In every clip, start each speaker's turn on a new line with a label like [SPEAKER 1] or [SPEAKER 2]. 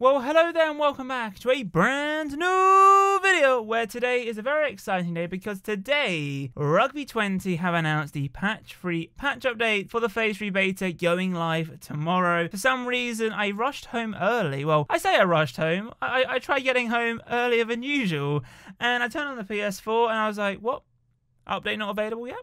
[SPEAKER 1] Well, hello there and welcome back to a brand new video where today is a very exciting day because today Rugby 20 have announced the patch update for the Phase 3 beta going live tomorrow. For some reason, I rushed home early. Well, I say I rushed home. I tried getting home earlier than usual and I turned on the PS4 and I was like, what? Update not available yet?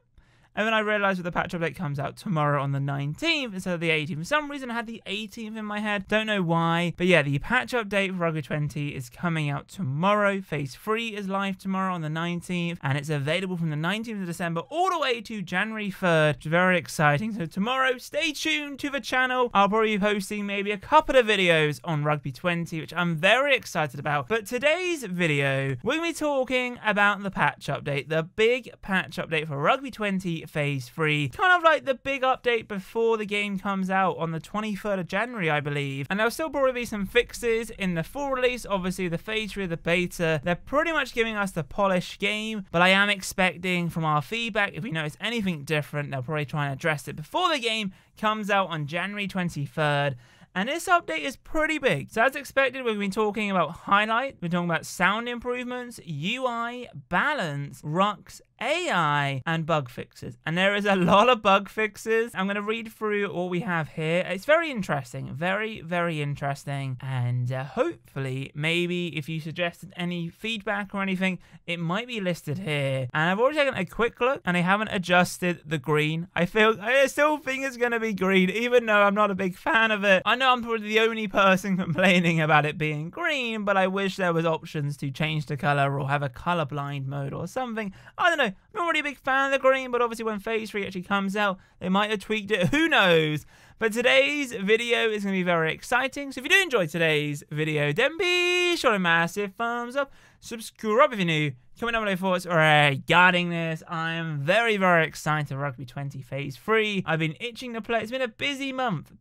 [SPEAKER 1] And then I realised that the patch update comes out tomorrow on the 19th instead of the 18th. For some reason, I had the 18th in my head. Don't know why. But yeah, the patch update for Rugby 20 is coming out tomorrow. Phase 3 is live tomorrow on the 19th. And it's available from the 19th of December all the way to January 3rd. Which is very exciting. So tomorrow, stay tuned to the channel. I'll probably be posting maybe a couple of videos on Rugby 20, which I'm very excited about. But today's video, we're going to be talking about the patch update. The big patch update for Rugby 20 Phase 3, kind of like the big update before the game comes out on the 23rd of January, I believe. And there'll still probably be some fixes in the full release. Obviously, the Phase 3 of the beta, they're pretty much giving us the polished game, but I am expecting from our feedback, if we notice anything different, they'll probably try and address it before the game comes out on January 23rd. And this update is pretty big. So as expected, we've been talking about highlight, we're talking about sound improvements, UI, balance, rucks, AI, and bug fixes. And there is a lot of bug fixes. I'm going to read through what we have here. It's very interesting. Very, very interesting. And hopefully, maybe if you suggested any feedback or anything, it might be listed here. And I've already taken a quick look and I haven't adjusted the green. I still think it's going to be green, even though I'm not a big fan of it. I know I'm probably the only person complaining about it being green, but I wish there was options to change the color or have a colorblind mode or something. I don't know. I'm not really a big fan of the green, but obviously when Phase 3 actually comes out, they might have tweaked it. Who knows? But today's video is going to be very exciting. So if you do enjoy today's video, then be sure to massive thumbs up. Subscribe if you're new. Comment down below thoughts regarding this. I am very, very excited for Rugby 20 Phase 3. I've been itching to play. It's been a busy month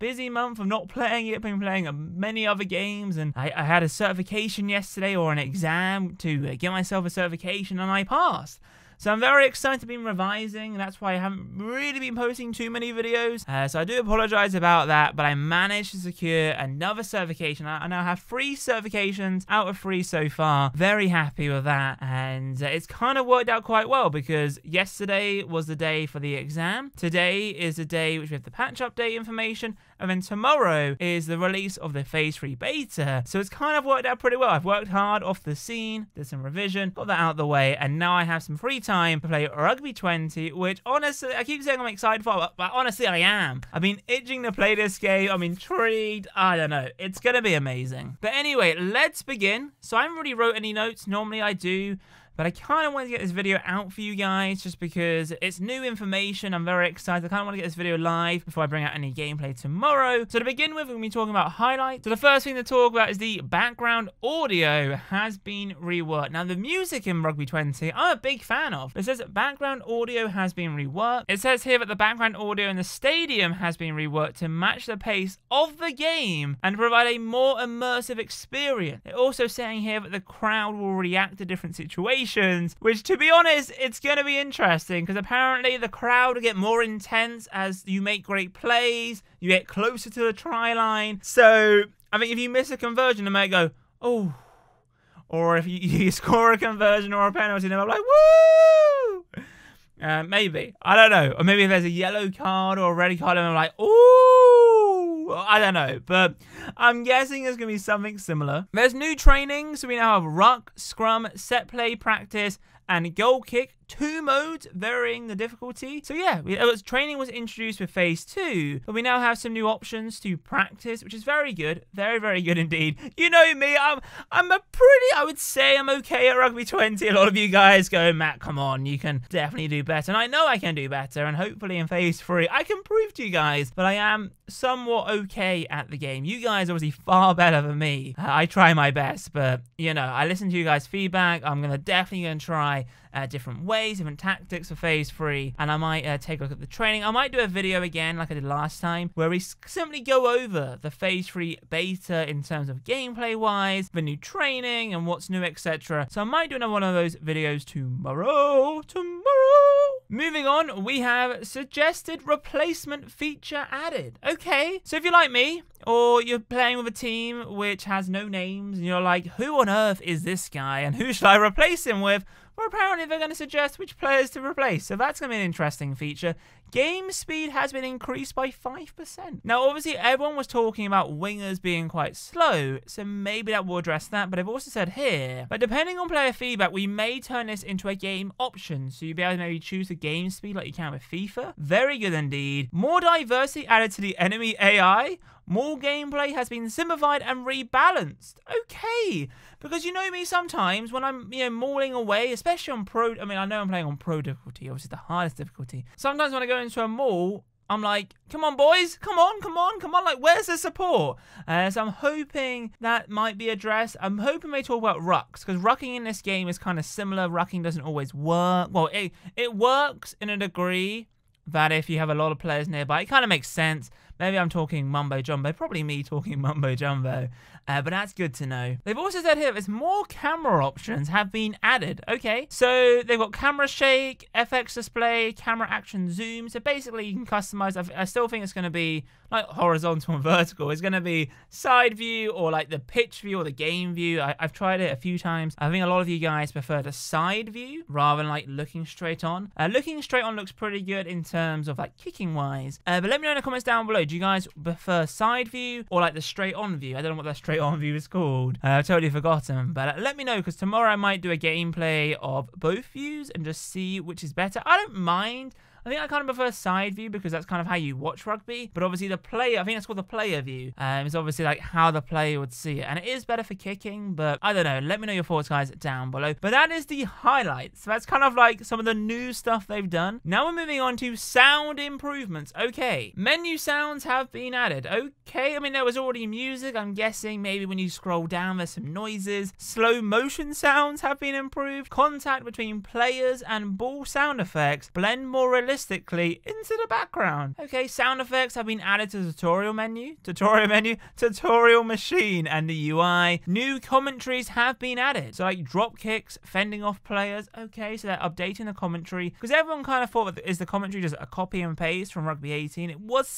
[SPEAKER 1] of not playing it. I've been playing many other games, and I had a certification yesterday, or an exam to get myself a certification, and I passed. So I'm very excited to be revising, and that's why I haven't really been posting too many videos. So I do apologize about that, but I managed to secure another certification. I now have 3 certifications out of 3 so far. Very happy with that, and it's kind of worked out quite well because yesterday was the day for the exam. Today is the day which we have the patch update information, and then tomorrow is the release of the Phase 3 beta. So it's kind of worked out pretty well. I've worked hard off the scene, did some revision, got that out of the way, and now I have some free time to play Rugby 20, which honestly, I keep saying I'm excited for, but honestly I am. I've been itching to play this game. I'm intrigued. I don't know. It's going to be amazing. But anyway, let's begin. So I haven't really wrote any notes. Normally I do. But I kind of want to get this video out for you guys just because it's new information. I'm very excited. I kind of want to get this video live before I bring out any gameplay tomorrow. So to begin with, we're going to be talking about highlights. So the first thing to talk about is the background audio has been reworked. Now, the music in Rugby 20, I'm a big fan of. It says background audio has been reworked. It says here that the background audio in the stadium has been reworked to match the pace of the game and provide a more immersive experience. They're also saying here that the crowd will react to different situations, which, to be honest, it's going to be interesting because apparently the crowd will get more intense as you make great plays, you get closer to the try line. So I think if you miss a conversion, they might go, oh, or if you score a conversion or a penalty, they're like, woo! Maybe. I don't know. Or maybe if there's a yellow card or a red card, and I'm like, ooh! I don't know. But I'm guessing there's going to be something similar. There's new training. So we now have ruck, scrum, set play, practice, and goal kick. 2 modes varying the difficulty. So yeah, training was introduced with Phase 2, but we now have some new options to practice, which is very good. Very, very good indeed. You know me, I would say I'm okay at Rugby 20. A lot of you guys go, Matt, come on, you can definitely do better. And I know I can do better, and hopefully in Phase 3, I can prove to you guys that I am somewhat okay at the game. You guys are obviously far better than me. I try my best, but, you know, I listen to you guys' feedback. I'm definitely going to try different ways, different tactics for Phase 3, and I might take a look at the training. I might do a video again like I did last time where we simply go over the Phase 3 beta in terms of gameplay wise, the new training and what's new, etc. So I might do another one of those videos tomorrow. Moving on, we have suggested replacement feature added. Okay, so if you're like me, or you're playing with a team which has no names, and you're like, who on earth is this guy, and who should I replace him with? Well, apparently they're going to suggest which players to replace, so that's going to be an interesting feature. Game speed has been increased by 5%. Now, obviously, everyone was talking about wingers being quite slow, so maybe that will address that, but I've also said here, but depending on player feedback, we may turn this into a game option, so you'll be able to maybe choose the game speed like you can with FIFA. Very good indeed. More diversity added to the enemy AI. More gameplay has been simplified and rebalanced. Okay, because you know me, sometimes when I'm, mauling away, especially on pro, I mean, I know I'm playing on pro difficulty, obviously the hardest difficulty. Sometimes when I go into a maul, I'm like, come on, boys, come on, like, where's the support? So I'm hoping that might be addressed. I'm hoping they talk about rucks, because rucking in this game is kind of similar. Rucking doesn't always work. Well, it works in a degree that if you have a lot of players nearby, it kind of makes sense. Maybe I'm talking mumbo-jumbo, probably me talking mumbo-jumbo, but that's good to know. They've also said here there's more camera options have been added. Okay, so they've got camera shake, FX display, camera action zoom, so basically you can customize. I still think it's going to be like horizontal and vertical. It's going to be side view or like the pitch view or the game view. I've tried it a few times. I think a lot of you guys prefer the side view rather than like looking straight on. Looking straight on looks pretty good in terms of like kicking wise, but let me know in the comments down below. Do you guys prefer side view or like the straight on view? I don't know what that straight on view is called. I've totally forgotten, but let me know, because tomorrow I might do a gameplay of both views and just see which is better. I don't mind. I think I kind of prefer side view because that's kind of how you watch rugby. But obviously the player, I think that's called the player view. It's obviously like how the player would see it. And it is better for kicking, but I don't know. Let me know your thoughts, guys, down below. But that is the highlights. So that's kind of like some of the new stuff they've done. Now we're moving on to sound improvements. Okay. Menu sounds have been added. Okay. I mean, there was already music. I'm guessing maybe when you scroll down, there's some noises. Slow motion sounds have been improved. Contact between players and ball sound effects blend more realistically into the background. Okay, sound effects have been added to the tutorial machine, and the UI. New commentaries have been added. So like drop kicks, fending off players. Okay, so they're updating the commentary, because everyone kind of thought, is the commentary just a copy and paste from Rugby 18? It was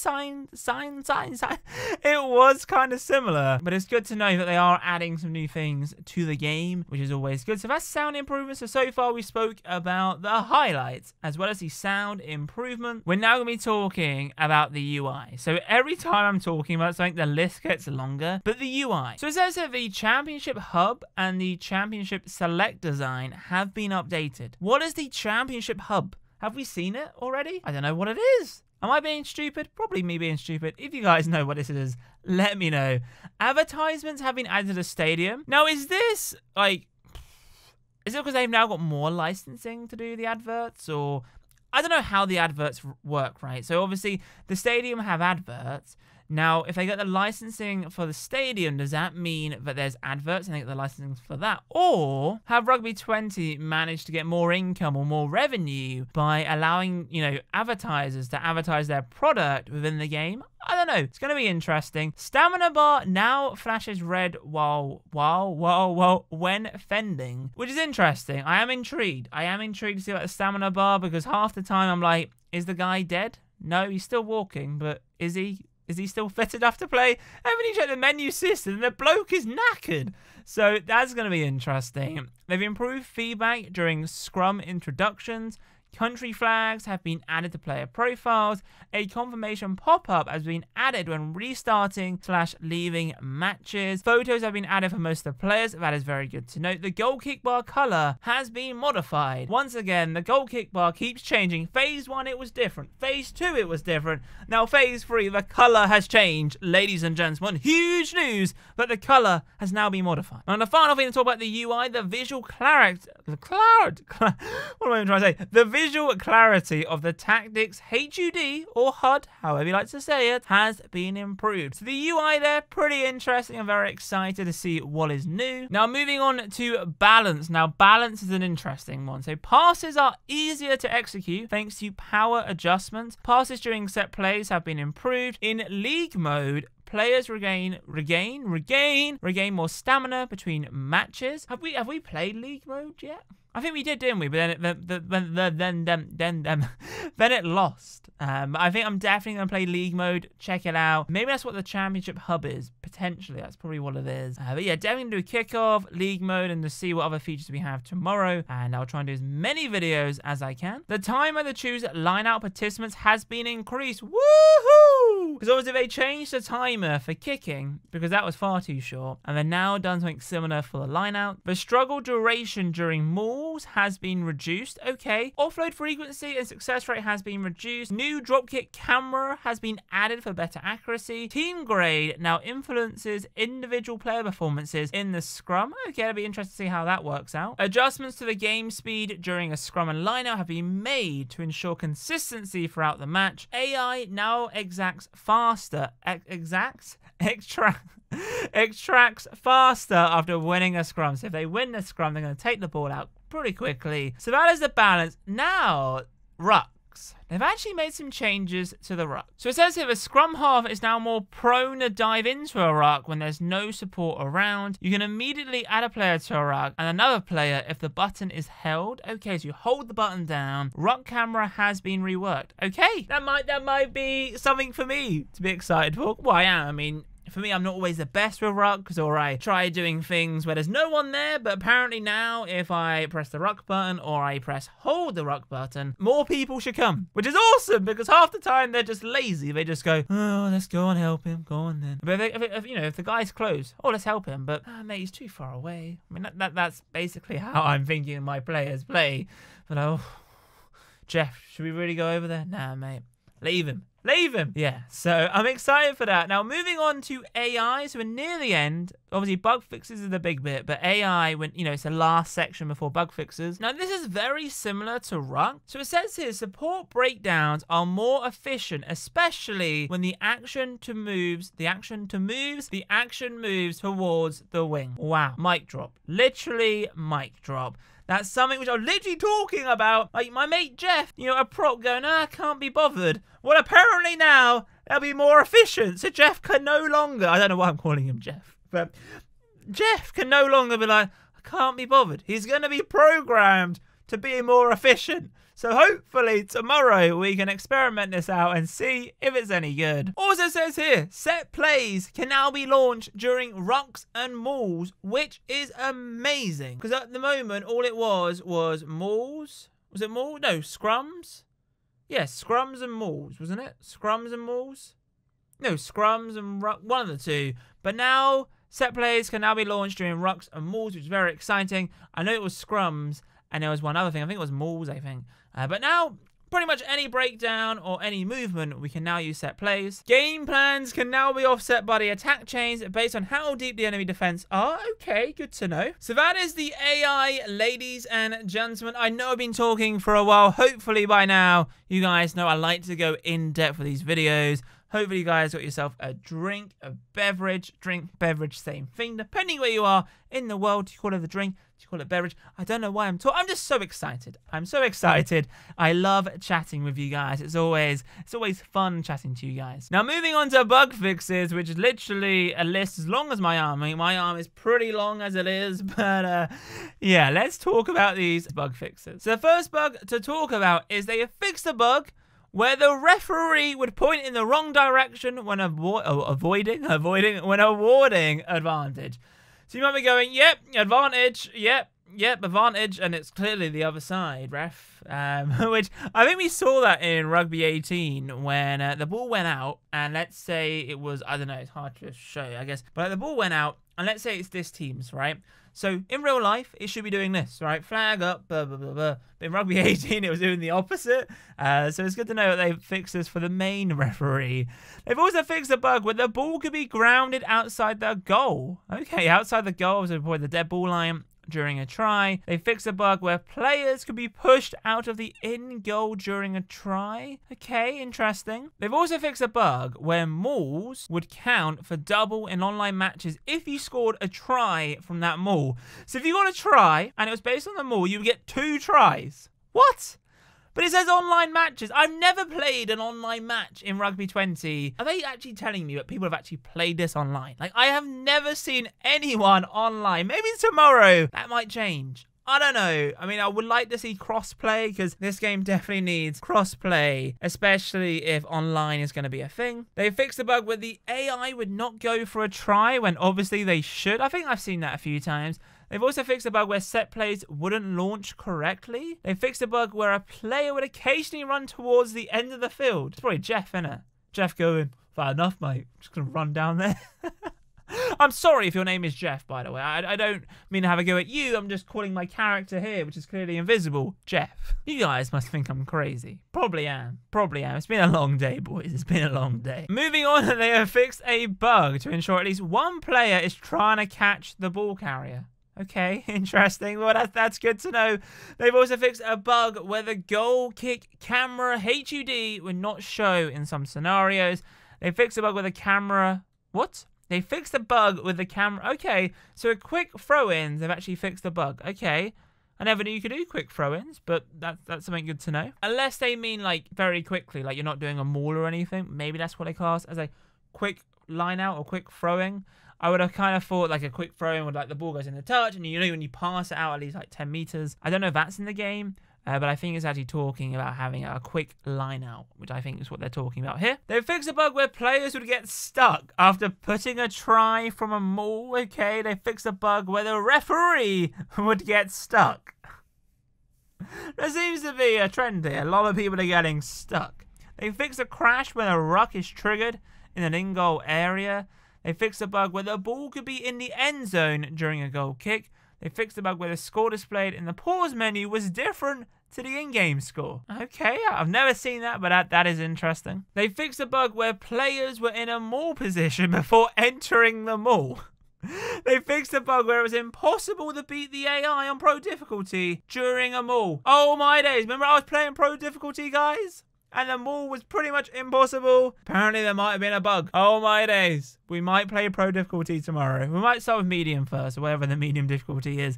[SPEAKER 1] it was kind of similar, but it's good to know that they are adding some new things to the game, which is always good. So that's sound improvements. So far we spoke about the highlights as well as the sound improvement. We're now going to be talking about the UI. So every time I'm talking about something, the list gets longer, but the UI. So it says that the Championship Hub and the Championship Select design have been updated. What is the Championship Hub? Have we seen it already? I don't know what it is. Am I being stupid? Probably me being stupid. If you guys know what this is, let me know. Advertisements have been added to the stadium. Now, is this like, is it because they've now got more licensing to do the adverts, or I don't know how the adverts work, right? So obviously the stadium have adverts. Now, if they get the licensing for the stadium, does that mean that there's adverts and they get the licensing for that? Or have Rugby 20 managed to get more income or more revenue by allowing, advertisers to advertise their product within the game? I don't know. It's going to be interesting. Stamina bar now flashes red while when fending, which is interesting. I am intrigued. to see about the stamina bar, because half the time I'm like, is the guy dead? No, he's still walking, but is he still fit enough to play? And then you check the menu system and the bloke is knackered. So that's going to be interesting. They've improved feedback during scrum introductions. Country flags have been added to player profiles. A confirmation pop-up has been added when restarting/leaving matches. Photos have been added for most of the players. That is very good to note. The goal kick bar color has been modified. Once again, the goal kick bar keeps changing. Phase 1, it was different. Phase 2, it was different. Now, Phase 3, the color has changed. Ladies and gentlemen, huge news, but the color has now been modified. And the final thing to talk about the UI, the visual clarity. What am I even trying to say? The visual clarity of the tactics HUD or HUD, however you like to say it, has been improved. So the UI there, pretty interesting. I'm very excited to see what is new. Now moving on to balance. Now balance is an interesting one. So passes are easier to execute thanks to power adjustments. Passes during set plays have been improved. In league mode, players regain more stamina between matches. Have we played league mode yet? I think we did, didn't we? But then it lost. I think I'm definitely going to play League mode. Check it out. Maybe that's what the Championship Hub is. Potentially, that's probably what it is. But yeah, definitely going to do a kickoff, League mode, and to see what other features we have tomorrow. And I'll try and do as many videos as I can. The timer to choose line-out participants has been increased. Woohoo! Because obviously they changed the timer for kicking because that was far too short. And they've now done something similar for the line-out. The struggle duration during mauls has been reduced. Okay. Offload frequency and success rate has been reduced. New dropkick camera has been added for better accuracy. Team grade now influences individual player performances in the scrum. Okay, it'll be interesting to see how that works out. Adjustments to the game speed during a scrum and line-out have been made to ensure consistency throughout the match. AI now extracts faster after winning a scrum. So if they win the scrum, they're going to take the ball out pretty quickly. So that is the balance. Now, rucks. They've actually made some changes to the ruck. So it says here the scrum half is now more prone to dive into a ruck when there's no support around. You can immediately add a player to a ruck and another player if the button is held. Okay, so you hold the button down. Ruck camera has been reworked. Okay, that might be something for me to be excited for. Well, I am. I mean, for me, I'm not always the best with rucks, or I try doing things where there's no one there, but apparently now, if I press the ruck button or I press hold the ruck button, more people should come, which is awesome, because half the time they're just lazy. They just go, oh, let's go and help him, go on then. But if the guy's close, oh, let's help him, but mate, he's too far away. I mean, that's basically how I'm thinking my players play. But oh, Jeff, should we really go over there? Nah, mate, leave him. Leave him. Yeah, so I'm excited for that. Now, moving on to AI. So we're near the end. Obviously, bug fixes is the big bit, but AI, when it's the last section before bug fixes. Now, this is very similar to Ruck. So it says here, support breakdowns are more efficient, especially when the action moves towards the wing. Wow, mic drop. Literally mic drop. That's something which I'm literally talking about. Like my mate Jeff, a prop going, I can't be bothered. Well, apparently now they'll be more efficient. So Jeff can no longer, I don't know why I'm calling him Jeff, but Jeff can no longer be like, I can't be bothered. He's going to be programmed to be more efficient. So hopefully tomorrow we can experiment this out and see if it's any good. Also says here, set plays can now be launched during rucks and mauls, which is amazing. Because at the moment, all it was mauls. Was it mauls? No, scrums. Yes, scrums and mauls, wasn't it? Scrums and mauls? No, scrums and ruck, one of the two. But now, set plays can now be launched during rucks and mauls, which is very exciting. I know it was scrums, and there was one other thing. I think it was mauls, I think. But now, pretty much any breakdown or any movement, we can now use set plays. Game plans can now be offset by the attack chains based on how deep the enemy defense are. Okay, good to know. So that is the AI, ladies and gentlemen. I know I've been talking for a while. Hopefully by now, you guys know I like to go in depth with these videos. Hopefully you guys got yourself a drink, a beverage, same thing. Depending where you are in the world, do you call it a drink? Do you call it beverage? I don't know why I'm talking. I'm just so excited. I'm so excited. I love chatting with you guys. It's always fun chatting to you guys. Now moving on to bug fixes, which is literally a list as long as my arm. I mean, my arm is pretty long as it is, but yeah, let's talk about these bug fixes. So the first bug to talk about is they have fixed a bug where the referee would point in the wrong direction when awarding advantage. So you might be going, yep, advantage, yep, advantage, and it's clearly the other side, ref. Which I think we saw that in Rugby 18 when the ball went out, and let's say it was, I don't know, it's hard to show, I guess, but the ball went out, and let's say it's this team's, right? So in real life, it should be doing this, right? Flag up, blah, blah, blah, blah. But in Rugby 18, it was doing the opposite. So it's good to know that they've fixed this for the main referee. They've also fixed a bug where the ball could be grounded outside the goal. Okay, outside the goal, so avoid the dead ball line during a try. They fixed a bug where players could be pushed out of the in goal during a try. Okay, interesting. They've also fixed a bug where mauls would count for double in online matches if you scored a try from that maul. So if you got a try and it was based on the maul, you would get 2 tries. What? But it says online matches. I've never played an online match in Rugby 20. Are they actually telling me that people have actually played this online? Like, I have never seen anyone online. Maybe tomorrow that might change. I don't know. I mean, I would like to see crossplay because this game definitely needs crossplay, especially if online is going to be a thing. They fixed the bug where the AI would not go for a try when obviously they should. I think I've seen that a few times. They've also fixed a bug where set plays wouldn't launch correctly. They fixed a bug where a player would occasionally run towards the end of the field. It's probably Jeff, innit? Jeff going, fair enough, mate. I'm just going to run down there. I'm sorry if your name is Jeff, by the way. I don't mean to have a go at you. I'm just calling my character here, which is clearly invisible, Jeff. You guys must think I'm crazy. Probably am. Probably am. It's been a long day, boys. It's been a long day. Moving on, they have fixed a bug to ensure at least one player is trying to catch the ball carrier. Okay, interesting. Well, that's good to know. They've also fixed a bug where the goal kick camera HUD would not show in some scenarios. They fixed a bug with the camera... What? They fixed a bug with the camera... Okay, so a quick throw-ins, they've actually fixed the bug. Okay, I never knew you could do quick throw-ins, but that's something good to know. Unless they mean, like, very quickly, like you're not doing a maul or anything. Maybe that's what they class as a quick line-out or quick throwing. I would have kind of thought like a quick throw-in would like the ball goes in the touch and you know when you pass it out at least like 10 meters. I don't know if that's in the game, but I think it's actually talking about having a quick line-out, which I think is what they're talking about here. They fixed a bug where players would get stuck after putting a try from a maul. Okay, they fixed a bug where the referee would get stuck. There seems to be a trend here. A lot of people are getting stuck. They fixed a crash when a ruck is triggered in an in-goal area. They fixed a bug where the ball could be in the end zone during a goal kick. They fixed a bug where the score displayed in the pause menu was different to the in-game score. Okay, I've never seen that, but that is interesting. They fixed a bug where players were in a maul position before entering the maul. They fixed a bug where it was impossible to beat the AI on pro difficulty during a maul. Oh my days, remember I was playing pro difficulty, guys? And the maul was pretty much impossible. Apparently there might have been a bug. Oh my days. We might play pro difficulty tomorrow. We might start with medium first, or whatever the medium difficulty is,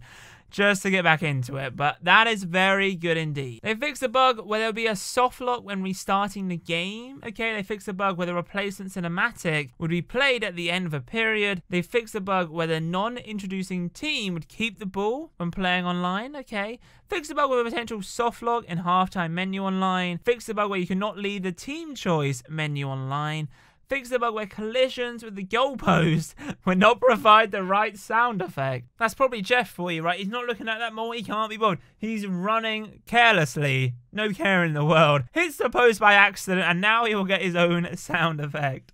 [SPEAKER 1] just to get back into it. But that is very good indeed. They fixed a bug where there'll be a soft lock when restarting the game. Okay, they fixed a bug where the replacement cinematic would be played at the end of a period. They fixed a bug where the non-introducing team would keep the ball when playing online. Okay. Fixed a bug with a potential soft lock in halftime menu online. Fixed a bug where you cannot leave the team choice menu online. Fix the bug where collisions with the goalpost would not provide the right sound effect. That's probably Jeff for you, right? He's not looking at that more. He can't be bothered. He's running carelessly. No care in the world. Hits the post by accident, and now he will get his own sound effect.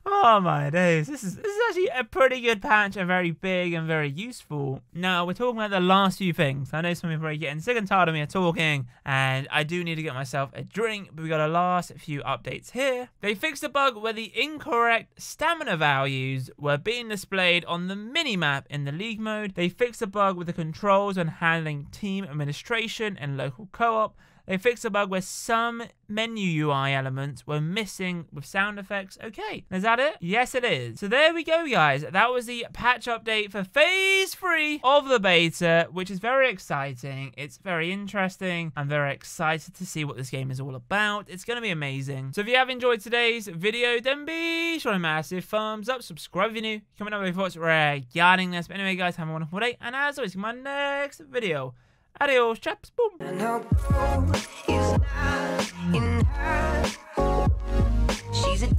[SPEAKER 1] Oh my days. This is actually a pretty good patch, and very big and very useful. Now, we're talking about the last few things. I know some people are getting sick and tired of me talking, and I do need to get myself a drink, but we got a last few updates here. They fixed a bug where the incorrect stamina values were being displayed on the mini-map in the league mode. They fixed a bug with the controls when handling team administration and local co-op. They fixed a bug where some menu UI elements were missing with sound effects. Okay, is that it? Yes, it is. So there we go, guys. That was the patch update for Phase 3 of the beta, which is very exciting. It's very interesting. I'm very excited to see what this game is all about. It's going to be amazing. So if you have enjoyed today's video, then be sure to massive thumbs up, subscribe if you're new, comment down with your thoughts regarding this. But anyway, guys, have a wonderful day. And as always, in my next video. Adios, chaps. Boom. And her is not in her. She's a